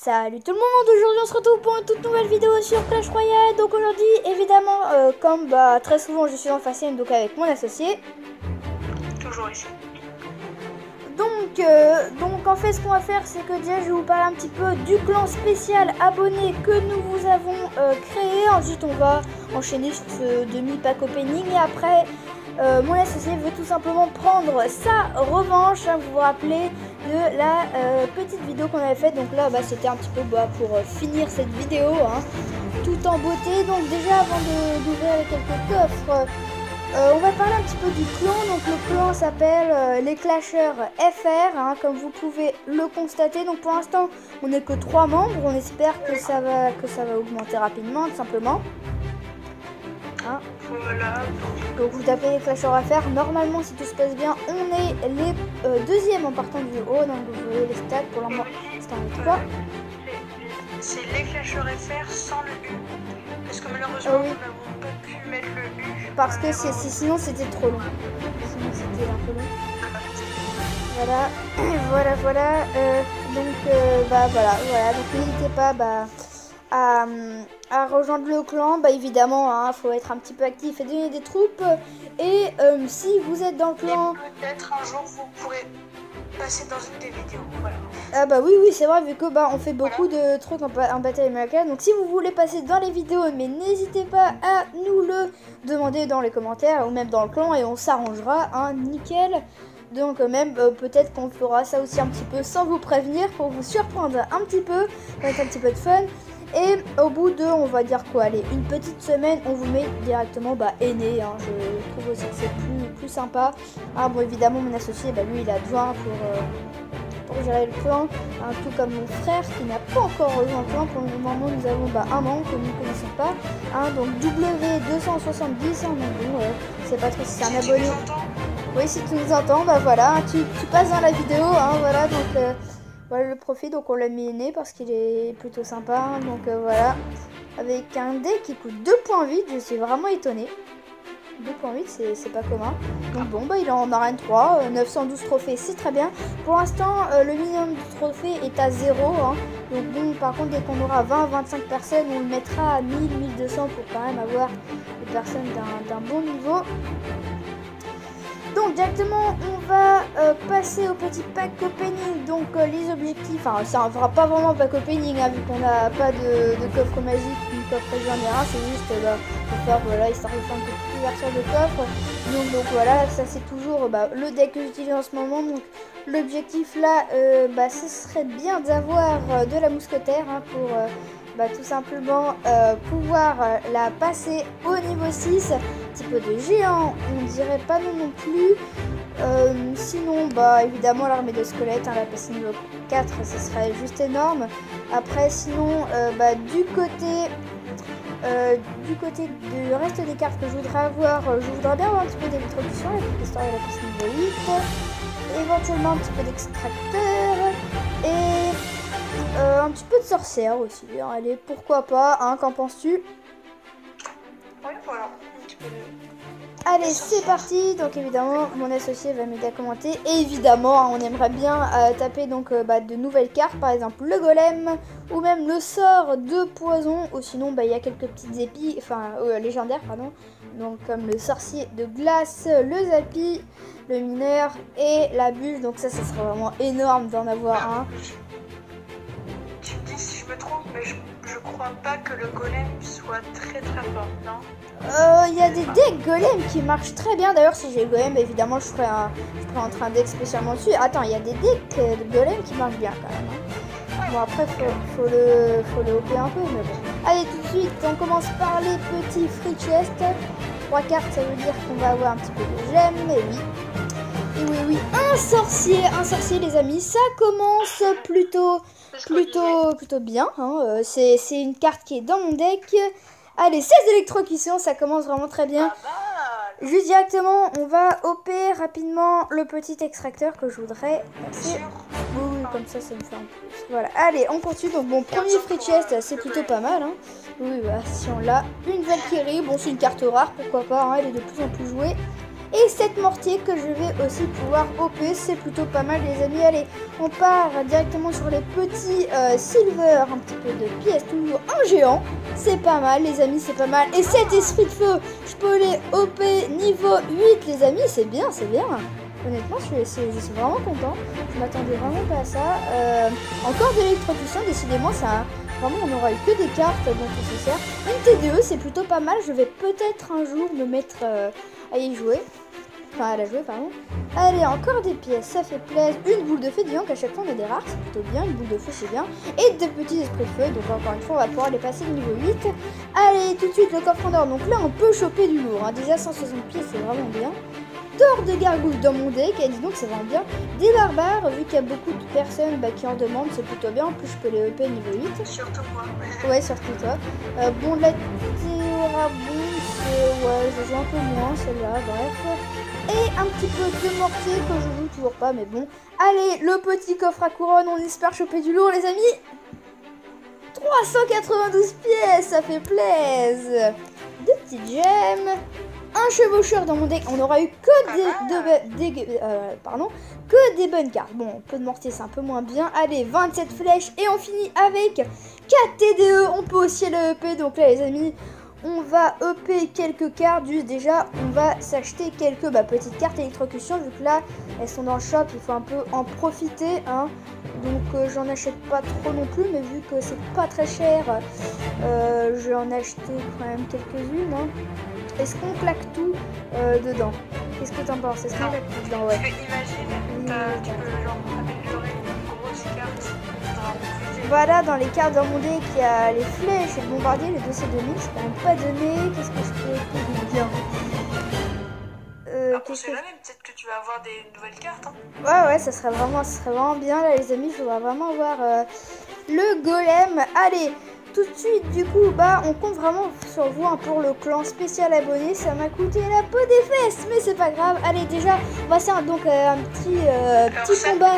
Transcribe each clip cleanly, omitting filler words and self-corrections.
Salut tout le monde, aujourd'hui on se retrouve pour une toute nouvelle vidéo sur Clash Royale. Donc aujourd'hui évidemment comme très souvent je suis en face donc avec mon associé. Toujours ici. Donc en fait ce qu'on va faire c'est que déjà je vais vous parler un petit peu du clan spécial abonné que nous vous avons créé. Ensuite on va enchaîner sur ce demi-pack opening et après mon associé veut tout simplement prendre sa revanche, hein, vous vous rappelez de la petite vidéo qu'on avait faite. Donc là c'était un petit peu pour finir cette vidéo hein, tout en beauté. Donc déjà avant d'ouvrir les quelques coffres, on va parler un petit peu du clan. Donc le clan s'appelle les Clasheurs FR hein, comme vous pouvez le constater. Donc pour l'instant on n'est que 3 membres, on espère que ça va augmenter rapidement tout simplement hein. Voilà. Donc vous tapez les Clasheurs FR, normalement si tout se passe bien on est les deuxièmes en partant du haut. Donc vous voyez les stats pour l'instant c'est en 3. C'est les Clasheurs FR sans le U. Parce que malheureusement oui. nous n'avons pas pu mettre le U. Parce que sinon c'était trop long. Sinon c'était un peu long. Voilà. Voilà. Donc n'hésitez pas à rejoindre le clan. Évidemment, hein, faut être un petit peu actif et donner des troupes. Et si vous êtes dans le clan, peut-être un jour vous pourrez passer dans une des vidéos. Voilà. Ah oui c'est vrai vu que on fait beaucoup de trucs en bataille américaine. Donc si vous voulez passer dans les vidéos, mais n'hésitez pas à nous le demander dans les commentaires ou même dans le clan et on s'arrangera, hein, nickel. Donc même peut-être qu'on fera ça aussi un petit peu sans vous prévenir pour vous surprendre un petit peu, avec un petit peu de fun. Et au bout de, on va dire quoi, allez, une petite semaine, on vous met directement aîné, hein, je trouve aussi que c'est plus sympa. Ah bon évidemment mon associé, lui il a besoin pour gérer le clan, hein, tout comme mon frère qui n'a pas encore rejoint le clan. Pour le moment nous avons un membre que nous ne connaissons pas, hein, donc W270, hein, donc bon, c'est pas trop si c'est un abonné. Oui si tu nous entends, voilà, hein, tu passes dans la vidéo, hein, voilà, donc voilà le profil. Donc on l'a mis aîné parce qu'il est plutôt sympa, hein, donc voilà, avec un deck qui coûte 2.8, je suis vraiment étonnée. 2.8 c'est pas commun. Donc bon il est en arène 3, 912 trophées c'est très bien. Pour l'instant le minimum de trophées est à 0 hein. Donc bon par contre dès qu'on aura 20-25 personnes on le mettra à 1000-1200 pour quand même avoir des personnes d'un bon niveau. Donc directement on va passer au petit pack opening. Donc les objectifs, enfin ça ne fera pas vraiment pack opening hein, vu qu'on n'a pas de coffre magique ni coffre légendaire, c'est juste pour faire histoire de faire une petite ouverture de coffre. Donc voilà, ça c'est toujours le deck que j'utilise en ce moment. Donc l'objectif là ce serait bien d'avoir de la mousquetaire hein, pour tout simplement pouvoir la passer au niveau 6. Un petit peu de géant, on dirait pas non plus. Sinon évidemment l'armée de squelettes, hein, la passer niveau 4 ce serait juste énorme. Après sinon du côté du reste des cartes que je voudrais avoir, je voudrais bien avoir un petit peu d'électrocution avec l'histoire de la passer niveau 8, éventuellement un petit peu d'extracteur et un petit peu de sorcière aussi, hein. Allez, pourquoi pas, hein, qu'en penses-tu? Oui, voilà, un petit peu de... Allez, c'est parti. Donc évidemment, mon associé va m'aider à commenter. Et évidemment, hein, on aimerait bien taper donc de nouvelles cartes, par exemple le golem ou même le sort de poison. Ou sinon, il y a quelques petites épis, enfin légendaires, pardon. Donc comme le sorcier de glace, le zapi, le mineur et la bûche. Donc ça serait vraiment énorme d'en avoir un. Tu me dis si je me trompe, mais je crois pas que le golem soit très fort, non? Il y a des decks golem qui marchent très bien. D'ailleurs, si j'ai le golem, évidemment, je ferai un train deck spécialement dessus. Attends, il y a des decks de golem qui marchent bien quand même. Hein. Bon, après, faut le hopper un peu, mais bon. Allez, tout de suite, on commence par les petits free chest. 3 cartes, ça veut dire qu'on va avoir un petit peu de gemmes, et oui. Et oui, un sorcier, les amis. Ça commence plutôt bien. Hein. C'est une carte qui est dans mon deck. Allez, 16 électrocutions, ça commence vraiment très bien. Juste directement, on va hopper rapidement le petit extracteur que je voudrais passer. Oui, comme ça me fait un plus. Voilà, allez, on continue. Donc bon, premier free chest, c'est plutôt pas mal. Hein. Oui, si on l'a. Une Valkyrie, bon c'est une carte rare, pourquoi pas, hein, elle est de plus en plus jouée. Et 7 mortiers que je vais aussi pouvoir OP. C'est plutôt pas mal les amis. Allez, on part directement sur les petits silver. Un petit peu de pièces, toujours un géant. C'est pas mal les amis, c'est pas mal. Et 7 esprits de feu, je peux les OP niveau 8 les amis. C'est bien, c'est bien. Honnêtement, je suis vraiment content. Je m'attendais vraiment pas à ça. Encore de l'électrocution, décidément, ça... Vraiment, on n'aura eu que des cartes dont on se sert. Une TDE, c'est plutôt pas mal. Je vais peut-être un jour me mettre à y jouer. Enfin, à la jouer, pardon. Allez, encore des pièces, ça fait plaisir. Une boule de feu, disons qu'à chaque fois on a des rares, c'est plutôt bien. Une boule de feu, c'est bien. Et des petits esprits de feu, donc encore une fois, on va pouvoir les passer de niveau 8. Allez, tout de suite, le coffre en or. Donc là, on peut choper du lourd. Hein. Déjà, 160 pièces, c'est vraiment bien. D'or de gargouille dans mon deck, et dis donc c'est vraiment bien. Des barbares, vu qu'il y a beaucoup de personnes qui en demandent, c'est plutôt bien. En plus, je peux les EP niveau 8. Surtout moi. Ouais, surtout toi. Bon, la Théorabousse, ouais, je joue un peu moins celle-là, bref. Et un petit peu de mortier que je joue toujours pas, mais bon. Allez, le petit coffre à couronne, on espère choper du lourd, les amis. 392 pièces, ça fait plaisir. Deux petites gemmes. Un chevaucheur dans mon deck, on aura eu que des bonnes cartes. Bon, peu de mortier, c'est un peu moins bien. Allez, 27 flèches et on finit avec 4 TDE. On peut aussi le EP, donc là les amis, on va EP quelques cartes. Juste déjà, on va s'acheter quelques petites cartes électrocution, vu que là, elles sont dans le shop, il faut un peu en profiter. Hein. Donc j'en achète pas trop non plus, mais vu que c'est pas très cher, je vais en acheter quand même quelques-unes. Hein. Est-ce qu'on claque tout dedans? Qu'est-ce que t'en penses? Est-ce qu'on claque tout dedans? Ouais. Imagine, tu peux genre améliorer une grosse carte. Voilà, dans les cartes dans mon deck, il y a les flèches et le bombardier, les 2 c'est 2000, c'est quand même pas donné. Qu'est-ce que je peux faire bien? On sait jamais, peut-être que tu vas avoir des nouvelles cartes. Hein. Ouais, ça serait vraiment bien là les amis, je voudrais vraiment avoir le golem. Allez, tout de suite du coup, on compte vraiment sur vous hein, pour le clan spécial abonné. Ça m'a coûté la peau des fesses, mais c'est pas grave. Allez, déjà, on va faire donc un petit combat.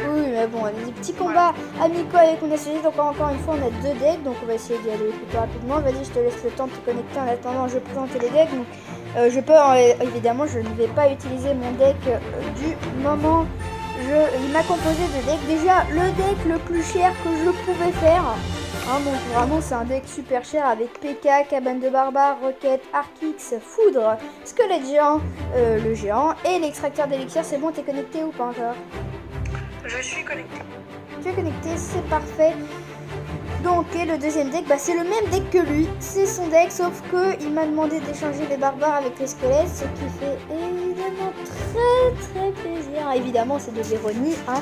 Oui, mais bon, des petits combats amicaux avec mon associé. Donc encore une fois, on a 2 decks, donc on va essayer d'y aller plutôt rapidement. Vas-y, je te laisse le temps de te connecter. En attendant, je présente les decks. Donc, je peux, évidemment, je ne vais pas utiliser mon deck du moment. Il m'a composé de decks. Déjà, le deck le plus cher que je pouvais faire. Hein, donc vraiment, c'est un deck super cher avec PK, cabane de barbares, roquette, Archix, foudre, squelette géant, le géant et l'extracteur d'élixir. C'est bon, t'es connecté ou pas encore? Je suis connecté. Tu es connecté, c'est parfait. Donc, et le deuxième deck, c'est le même deck que lui. C'est son deck, sauf que il m'a demandé d'échanger les barbares avec les squelettes, ce qui fait évidemment très plaisir. Évidemment, c'est de l'ironie. Hein.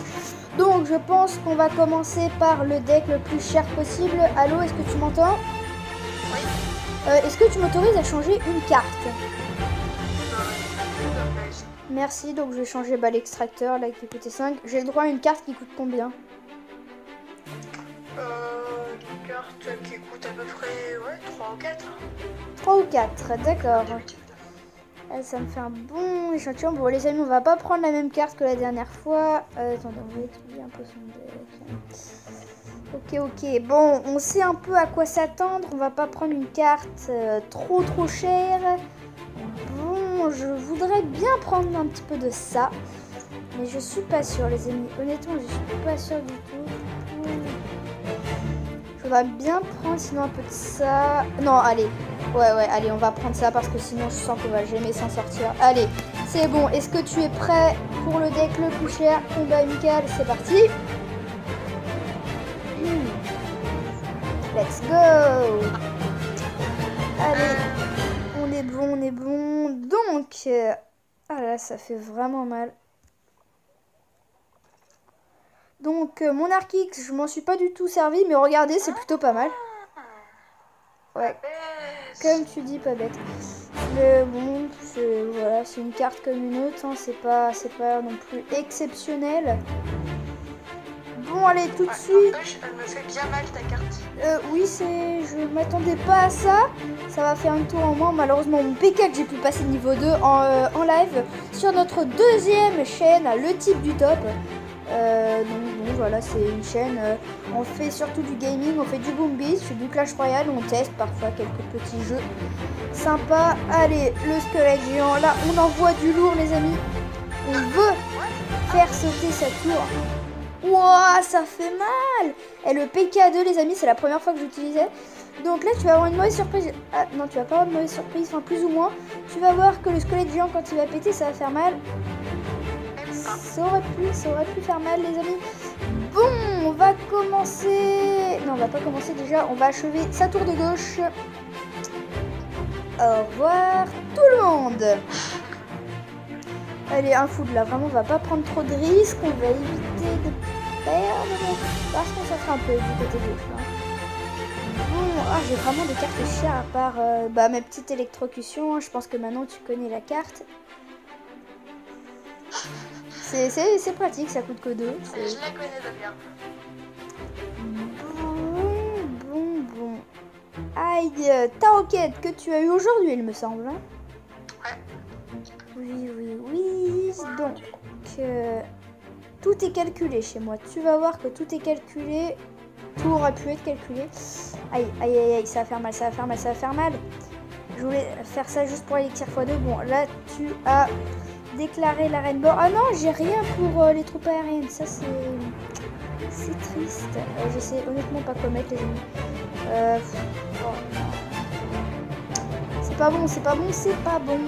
Donc, je pense qu'on va commencer par le deck le plus cher possible. Allô, est-ce que tu m'entends? Oui. Est-ce que tu m'autorises à changer une carte? Merci, donc je vais changer l'extracteur là qui coûtait 5. J'ai le droit à une carte qui coûte combien? Une carte qui coûte à peu près 3 ou 4. 3 ou 4, d'accord. Ça me fait un bon échantillon. Bon les amis, on va pas prendre la même carte que la dernière fois. Attendez, on va étudier un peu son deck. Ok. Bon, on sait un peu à quoi s'attendre. On va pas prendre une carte trop chère. Bon, je voudrais bien prendre un petit peu de ça. Mais je suis pas sûre les amis. Honnêtement, je suis pas sûre du tout. Je voudrais bien prendre sinon un peu de ça. Non, allez. Ouais, allez, on va prendre ça parce que sinon je sens qu'on va jamais s'en sortir. Allez, c'est bon. Est-ce que tu es prêt pour le deck le plus cher? Combat amical, c'est parti. Let's go. Allez. On est bon. Donc, ah là, ça fait vraiment mal. Donc, mon Archix, je m'en suis pas du tout servi, mais regardez, c'est plutôt pas mal. Ouais, comme tu dis, pas bête. Mais bon, c'est une carte comme une autre, hein, c'est pas non plus exceptionnel. Bon, allez, tout de suite. Elle me fait bien mal ta carte. Oui, je m'attendais pas à ça. Ça va faire un tour en moins. Malheureusement, mon PK que j'ai pu passer niveau 2 en live sur notre deuxième chaîne, le type du top. Donc bon, voilà, c'est une chaîne. On fait surtout du gaming, on fait du Boom Beach, du Clash Royale, on teste parfois quelques petits jeux sympas. Allez, le squelette géant, là, on envoie du lourd, les amis. On veut faire sauter sa tour. Ouah, ça fait mal. Et le PK2, les amis, c'est la première fois que j'utilisais. Donc là, tu vas avoir une mauvaise surprise. Ah non, tu vas pas avoir de mauvaise surprise, enfin plus ou moins. Tu vas voir que le squelette géant, quand il va péter, ça va faire mal. Ça aurait pu faire mal, les amis. Bon, on va commencer. Non, on va pas commencer déjà. On va achever sa tour de gauche. Au revoir, tout le monde. Allez, un foot là. Vraiment, on va pas prendre trop de risques. On va éviter de perdre. On va se concentrer un peu du côté gauche là. Bon, ah, j'ai vraiment des cartes chères à part ma petite électrocution. Je pense que maintenant tu connais la carte. C'est pratique, ça coûte que 2. Je la connais de bien. Bon. Aïe, ta roquette que tu as eu aujourd'hui, il me semble. Hein? Ouais. Oui. Donc, tout est calculé chez moi. Tu vas voir que tout est calculé. Tout aurait pu être calculé. Aïe, ça va faire mal. Je voulais faire ça juste pour l'élixir x2. Bon, là, tu as déclaré la Rainbow. Ah non, j'ai rien pour les troupes aériennes. Ça, c'est triste. Je sais honnêtement pas quoi mettre, les amis. C'est pas bon.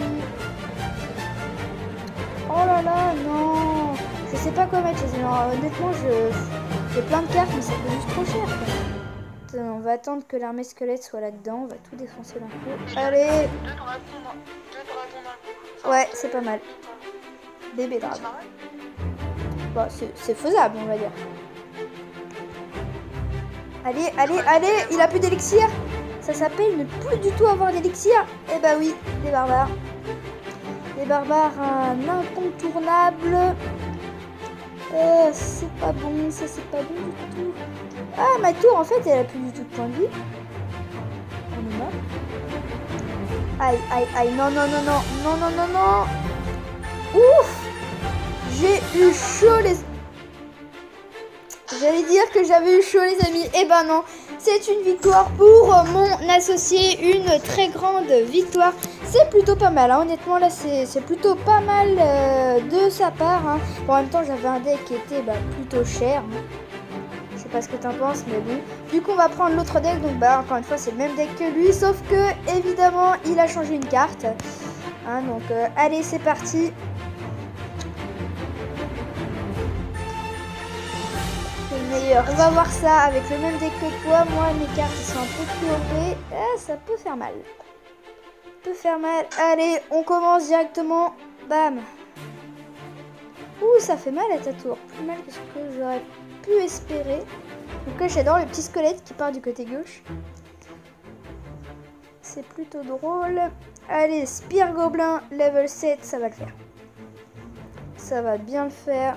Oh là là, non. Je sais pas quoi mettre, les amis. Honnêtement, j'ai plein de cartes, mais ça coûte juste trop cher, quoi. On va attendre que l'armée squelette soit là-dedans. On va tout défoncer d'un coup. Allez. Deux dragons d'un coup. Ouais, c'est pas mal. Bébé dragon. Bon, c'est faisable, on va dire. Allez, il a plus d'élixir. Ça s'appelle ne plus du tout avoir d'élixir. Eh bah oui, les barbares. Les barbares, un incontournable. C'est pas bon, ça c'est pas bon du tout. Ah, ma tour, en fait, elle a plus du tout de points de vie. On est mort. Aïe, non. Ouf! J'ai eu chaud, J'allais dire que j'avais eu chaud, les amis. Eh ben non, c'est une victoire pour mon associé. Une très grande victoire. C'est plutôt pas mal, hein. Honnêtement, là, c'est plutôt pas mal de sa part. Hein. Bon, en même temps, j'avais un deck qui était plutôt cher. Hein. Je sais pas ce que t'en penses, mais bon. Du coup, on va prendre l'autre deck. Donc, encore une fois, c'est le même deck que lui. Sauf que, évidemment, il a changé une carte. Hein, donc, allez, c'est parti. Meilleur. On va voir ça avec le même deck que toi. Moi, mes cartes sont un peu plus OP. Ça peut faire mal. Allez, on commence directement. Bam. Ouh, ça fait mal à ta tour. Plus mal que ce que j'aurais pu espérer. Donc là, j'adore le petit squelette qui part du côté gauche. C'est plutôt drôle. Allez, Spire Gobelin, level 7, ça va le faire. Ça va bien le faire.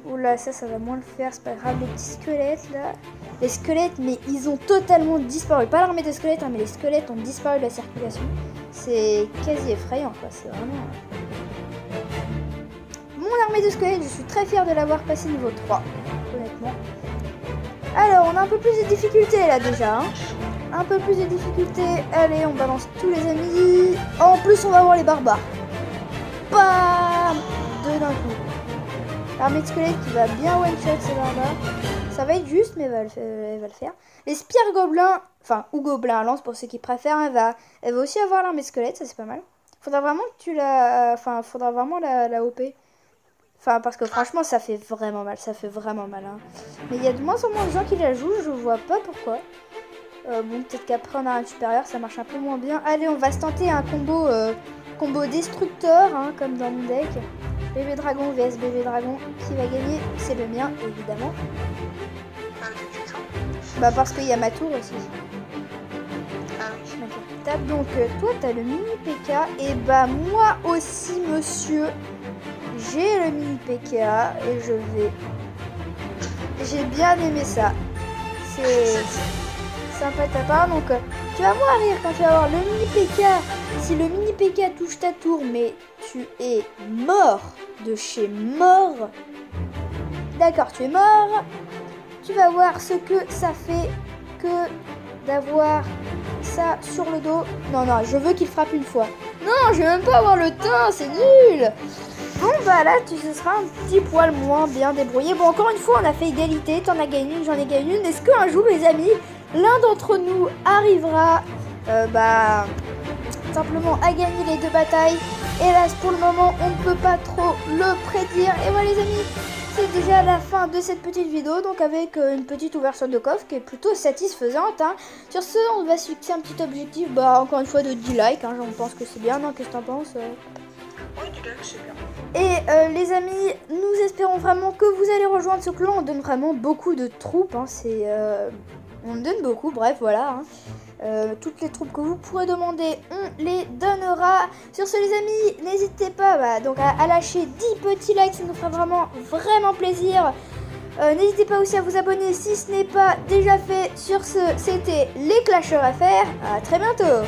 Oula, ça va moins le faire, c'est pas grave. Les petits squelettes là. Les squelettes, mais ils ont totalement disparu. Pas l'armée de squelettes, hein, mais les squelettes ont disparu de la circulation. C'est quasi effrayant, quoi. C'est vraiment. Mon armée de squelettes, je suis très fière de l'avoir passé niveau 3, honnêtement. Alors, on a un peu plus de difficultés là déjà. Hein. Un peu plus de difficultés. Allez, on balance tous les amis. En plus, on va voir les barbares. Bam! Deux d'un coup. L'armée de squelette qui va bien one-shot ces barbares. Ça va être juste, mais elle va le faire. Les spires gobelins, enfin, ou gobelins à lance pour ceux qui préfèrent, elle va aussi avoir l'armée de squelette, ça c'est pas mal. Faudra vraiment que tu la... Enfin, faudra vraiment la OP. Enfin, parce que franchement, ça fait vraiment mal, hein. Mais il y a de moins en moins de gens qui la jouent, je vois pas pourquoi. Bon, peut-être qu'après on a un supérieur, ça marche un peu moins bien. Allez, on va se tenter un combo destructeur, hein, comme dans mon deck. Bébé dragon vs bébé dragon, qui va gagner? C'est le mien, évidemment. Bah parce qu'il y a ma tour aussi. Ah oui. Tape donc, toi t'as le mini PK, et bah moi aussi monsieur, j'ai le mini PK, et je vais... J'ai bien aimé ça. C'est sympa de ta part, donc tu vas moins rire quand tu vas avoir le mini PK. Si le mini PK touche ta tour, mais tu es mort de chez mort, D'accord, tu es mort. Tu vas voir ce que ça fait que d'avoir ça sur le dos. Non, non, je veux qu'il frappe une fois. Non, je vais même pas avoir le temps, c'est nul. Bon, bah là, tu ce sera un petit poil moins bien débrouillé. Bon, encore une fois, on a fait égalité. T'en as gagné une, j'en ai gagné une. Est-ce qu'un jour, les amis, l'un d'entre nous arrivera, simplement à gagner les deux batailles? Hélas, pour le moment, on ne peut pas trop le prédire. Et voilà, les amis, c'est déjà la fin de cette petite vidéo, donc avec une petite ouverture de coffre qui est plutôt satisfaisante. Hein. Sur ce, on va se fixer un petit objectif, encore une fois de 10 likes. Hein, je pense que c'est bien, non? Qu'est-ce que t'en penses? Oui, 10 likes, c'est bien. Et les amis, nous espérons vraiment que vous allez rejoindre ce clan. On donne vraiment beaucoup de troupes. Hein, on donne beaucoup, bref, voilà. Hein. Toutes les troupes que vous pourrez demander, on les donnera. Sur ce, les amis, n'hésitez pas donc à lâcher 10 petits likes, ça nous fera vraiment plaisir. N'hésitez pas aussi à vous abonner si ce n'est pas déjà fait. Sur ce, c'était les Clasheurs FR. À très bientôt.